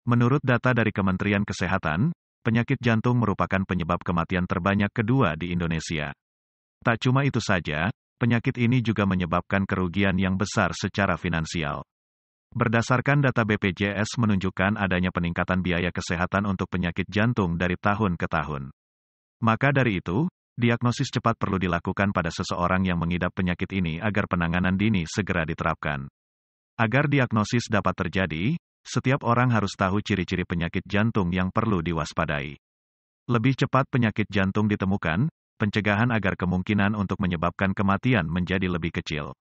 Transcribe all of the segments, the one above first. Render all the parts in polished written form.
Menurut data dari Kementerian Kesehatan, penyakit jantung merupakan penyebab kematian terbanyak kedua di Indonesia. Tak cuma itu saja, penyakit ini juga menyebabkan kerugian yang besar secara finansial. Berdasarkan data BPJS menunjukkan adanya peningkatan biaya kesehatan untuk penyakit jantung dari tahun ke tahun. Maka dari itu, diagnosis cepat perlu dilakukan pada seseorang yang mengidap penyakit ini agar penanganan dini segera diterapkan. Agar diagnosis dapat terjadi, setiap orang harus tahu ciri-ciri penyakit jantung yang perlu diwaspadai. Lebih cepat penyakit jantung ditemukan, pencegahan agar kemungkinan untuk menyebabkan kematian menjadi lebih kecil.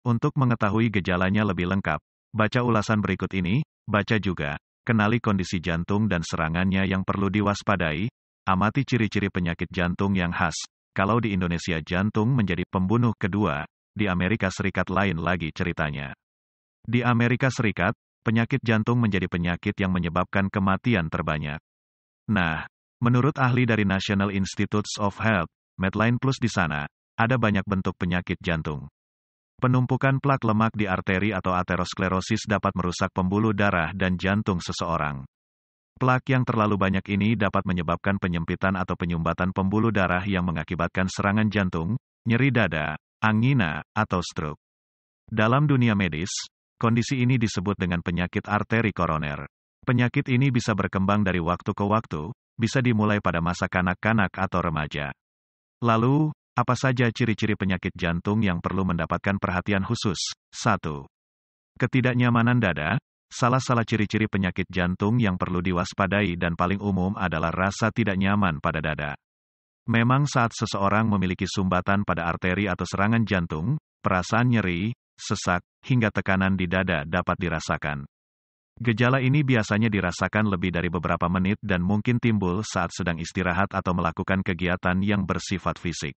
Untuk mengetahui gejalanya lebih lengkap, baca ulasan berikut ini, baca juga, kenali kondisi jantung dan serangannya yang perlu diwaspadai, amati ciri-ciri penyakit jantung yang khas. Kalau di Indonesia jantung menjadi pembunuh kedua, di Amerika Serikat lain lagi ceritanya. Di Amerika Serikat, penyakit jantung menjadi penyakit yang menyebabkan kematian terbanyak. Nah, menurut ahli dari National Institutes of Health, Medline Plus di sana, ada banyak bentuk penyakit jantung. Penumpukan plak lemak di arteri atau aterosklerosis dapat merusak pembuluh darah dan jantung seseorang. Plak yang terlalu banyak ini dapat menyebabkan penyempitan atau penyumbatan pembuluh darah yang mengakibatkan serangan jantung, nyeri dada, angina, atau stroke. Dalam dunia medis, kondisi ini disebut dengan penyakit arteri koroner. Penyakit ini bisa berkembang dari waktu ke waktu, bisa dimulai pada masa kanak-kanak atau remaja. Lalu, apa saja ciri-ciri penyakit jantung yang perlu mendapatkan perhatian khusus? 1. Ketidaknyamanan dada. Salah ciri-ciri penyakit jantung yang perlu diwaspadai dan paling umum adalah rasa tidak nyaman pada dada. Memang saat seseorang memiliki sumbatan pada arteri atau serangan jantung, perasaan nyeri, sesak, hingga tekanan di dada dapat dirasakan. Gejala ini biasanya dirasakan lebih dari beberapa menit dan mungkin timbul saat sedang istirahat atau melakukan kegiatan yang bersifat fisik.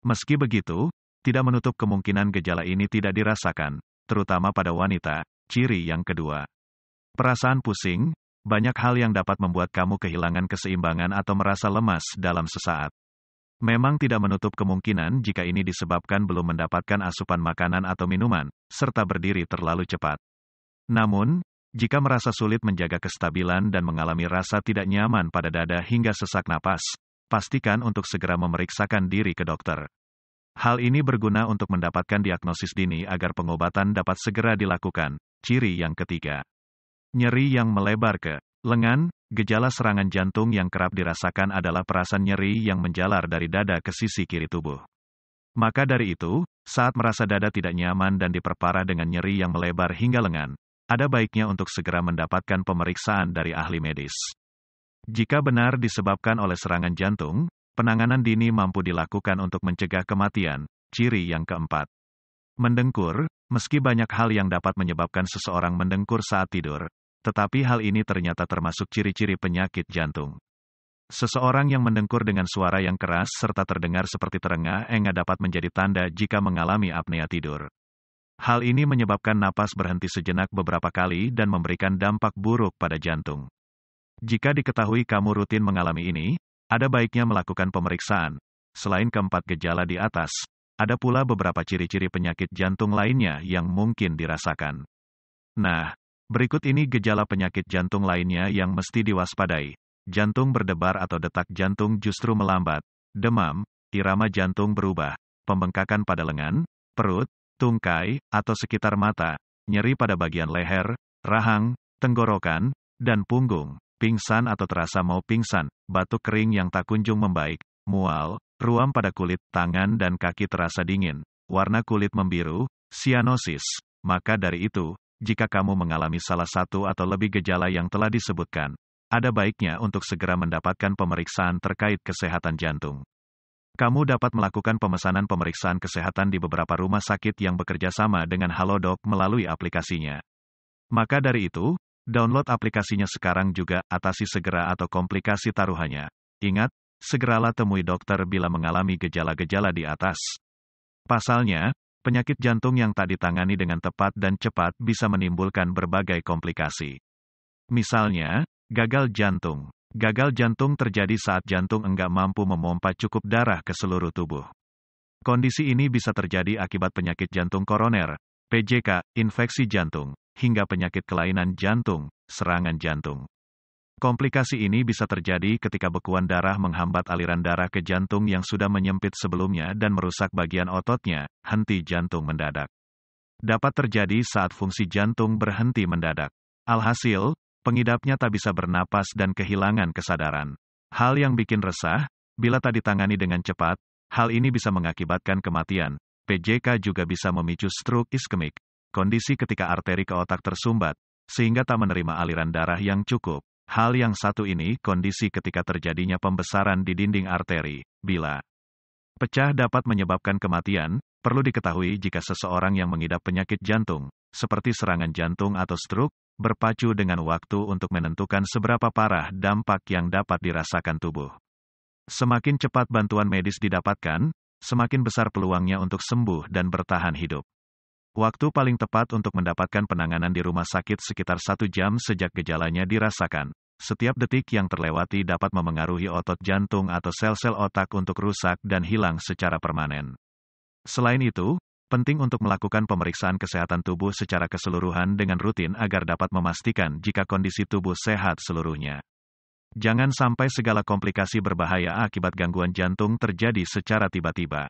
Meski begitu, tidak menutup kemungkinan gejala ini tidak dirasakan, terutama pada wanita. Ciri yang kedua, perasaan pusing, banyak hal yang dapat membuat kamu kehilangan keseimbangan atau merasa lemas dalam sesaat. Memang tidak menutup kemungkinan jika ini disebabkan belum mendapatkan asupan makanan atau minuman, serta berdiri terlalu cepat. Namun, jika merasa sulit menjaga kestabilan dan mengalami rasa tidak nyaman pada dada hingga sesak napas, pastikan untuk segera memeriksakan diri ke dokter. Hal ini berguna untuk mendapatkan diagnosis dini agar pengobatan dapat segera dilakukan. Ciri yang ketiga, nyeri yang melebar ke lengan. Gejala serangan jantung yang kerap dirasakan adalah perasaan nyeri yang menjalar dari dada ke sisi kiri tubuh. Maka dari itu, saat merasa dada tidak nyaman dan diperparah dengan nyeri yang melebar hingga lengan, ada baiknya untuk segera mendapatkan pemeriksaan dari ahli medis. Jika benar disebabkan oleh serangan jantung, penanganan dini mampu dilakukan untuk mencegah kematian. Ciri yang keempat, mendengkur. Meski banyak hal yang dapat menyebabkan seseorang mendengkur saat tidur, tetapi hal ini ternyata termasuk ciri-ciri penyakit jantung. Seseorang yang mendengkur dengan suara yang keras serta terdengar seperti terengah-engah dapat menjadi tanda jika mengalami apnea tidur. Hal ini menyebabkan napas berhenti sejenak beberapa kali dan memberikan dampak buruk pada jantung. Jika diketahui kamu rutin mengalami ini, ada baiknya melakukan pemeriksaan. Selain keempat gejala di atas, ada pula beberapa ciri-ciri penyakit jantung lainnya yang mungkin dirasakan. Nah, berikut ini gejala penyakit jantung lainnya yang mesti diwaspadai. Jantung berdebar atau detak jantung justru melambat, demam, irama jantung berubah, pembengkakan pada lengan, perut, tungkai, atau sekitar mata, nyeri pada bagian leher, rahang, tenggorokan, dan punggung, pingsan atau terasa mau pingsan, batuk kering yang tak kunjung membaik, mual, ruam pada kulit, tangan dan kaki terasa dingin, warna kulit membiru, sianosis. Maka dari itu, jika kamu mengalami salah satu atau lebih gejala yang telah disebutkan, ada baiknya untuk segera mendapatkan pemeriksaan terkait kesehatan jantung. Kamu dapat melakukan pemesanan pemeriksaan kesehatan di beberapa rumah sakit yang bekerja sama dengan Halodoc melalui aplikasinya. Maka dari itu, download aplikasinya sekarang juga, atasi segera atau komplikasi taruhannya. Ingat, segeralah temui dokter bila mengalami gejala-gejala di atas. Pasalnya, penyakit jantung yang tak ditangani dengan tepat dan cepat bisa menimbulkan berbagai komplikasi. Misalnya, gagal jantung. Gagal jantung terjadi saat jantung enggak mampu memompa cukup darah ke seluruh tubuh. Kondisi ini bisa terjadi akibat penyakit jantung koroner, PJK, infeksi jantung, hingga penyakit kelainan jantung, serangan jantung. Komplikasi ini bisa terjadi ketika bekuan darah menghambat aliran darah ke jantung yang sudah menyempit sebelumnya dan merusak bagian ototnya, henti jantung mendadak. Dapat terjadi saat fungsi jantung berhenti mendadak. Alhasil, pengidapnya tak bisa bernapas dan kehilangan kesadaran. Hal yang bikin resah, bila tak ditangani dengan cepat, hal ini bisa mengakibatkan kematian. PJK juga bisa memicu stroke iskemik, kondisi ketika arteri ke otak tersumbat, sehingga tak menerima aliran darah yang cukup. Hal yang satu ini kondisi ketika terjadinya pembesaran di dinding arteri. Bila pecah dapat menyebabkan kematian, perlu diketahui jika seseorang yang mengidap penyakit jantung, seperti serangan jantung atau stroke, berpacu dengan waktu untuk menentukan seberapa parah dampak yang dapat dirasakan tubuh. Semakin cepat bantuan medis didapatkan, semakin besar peluangnya untuk sembuh dan bertahan hidup. Waktu paling tepat untuk mendapatkan penanganan di rumah sakit sekitar 1 jam sejak gejalanya dirasakan. Setiap detik yang terlewati dapat memengaruhi otot jantung atau sel-sel otak untuk rusak dan hilang secara permanen. Selain itu, penting untuk melakukan pemeriksaan kesehatan tubuh secara keseluruhan dengan rutin agar dapat memastikan jika kondisi tubuh sehat seluruhnya. Jangan sampai segala komplikasi berbahaya akibat gangguan jantung terjadi secara tiba-tiba.